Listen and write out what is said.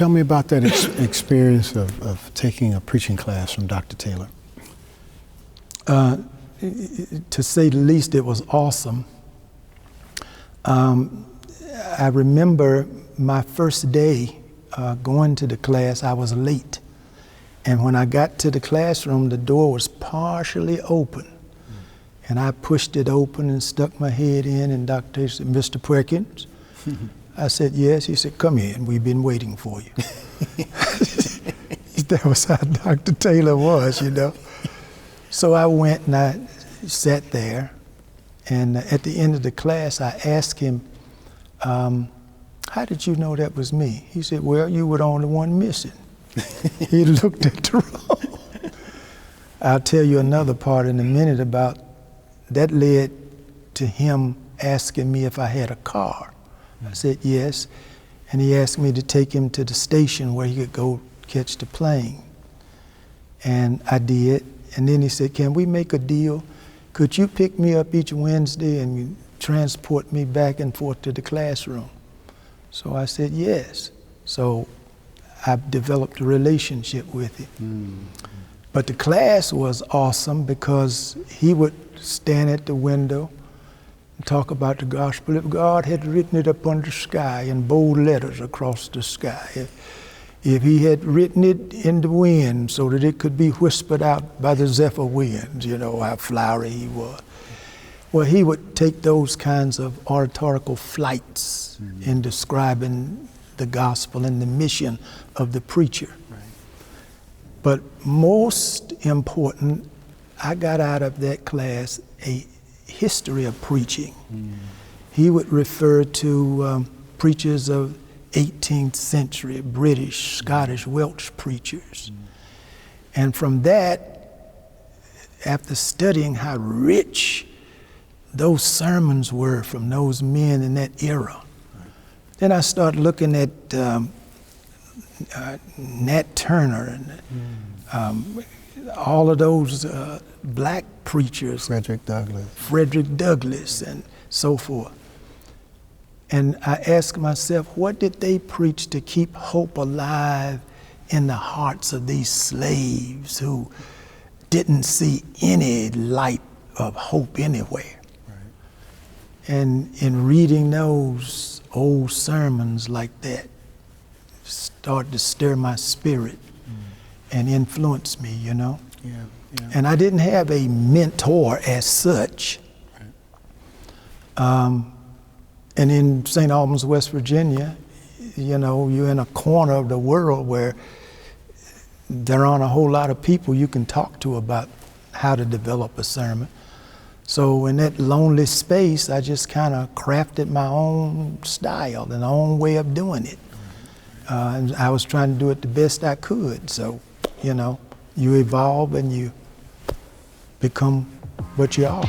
Tell me about that experience of taking a preaching class from Dr. Taylor. To say the least, it was awesome. I remember my first day going to the class, I was late. And when I got to the classroom, the door was partially open. And I pushed it open and stuck my head in, and Dr. Taylor said, "Mr. Perkins?" I said, "Yes." He said, "Come in, we've been waiting for you." That was how Dr. Taylor was, you know. So I went and I sat there, and at the end of the class, I asked him, "How did you know that was me?" He said, "Well, you were the only one missing." He looked at the row. I'll tell you another part in a minute about that led to him asking me if I had a car. I said yes, and he asked me to take him to the station where he could go catch the plane. And I did, and then he said, "Can we make a deal? Could you pick me up each Wednesday and transport me back and forth to the classroom?" So I said yes. So I've developed a relationship with him. But the class was awesome because he would stand at the window and talk about the gospel. If God had written it upon the sky in bold letters across the sky, if he had written it in the wind so that it could be whispered out by the zephyr winds, you know, how flowery he was. Well, he would take those kinds of oratorical flights in describing the gospel and the mission of the preacher. But most important, I got out of that class a history of preaching. He would refer to preachers of 18th century, British, Scottish, Welsh preachers. And from that, after studying how rich those sermons were from those men in that era, then I started looking at Nat Turner and all of those black preachers. Frederick Douglass and so forth. And I asked myself, what did they preach to keep hope alive in the hearts of these slaves who didn't see any light of hope anywhere? And in reading those old sermons like that, started to stir my spirit and influence me, you know? And I didn't have a mentor as such. And in St. Albans, West Virginia, you know, you're in a corner of the world where there aren't a whole lot of people you can talk to about how to develop a sermon. So in that lonely space, I just kind of crafted my own style and my own way of doing it. And I was trying to do it the best I could. So, you know, you evolve and you become what you are.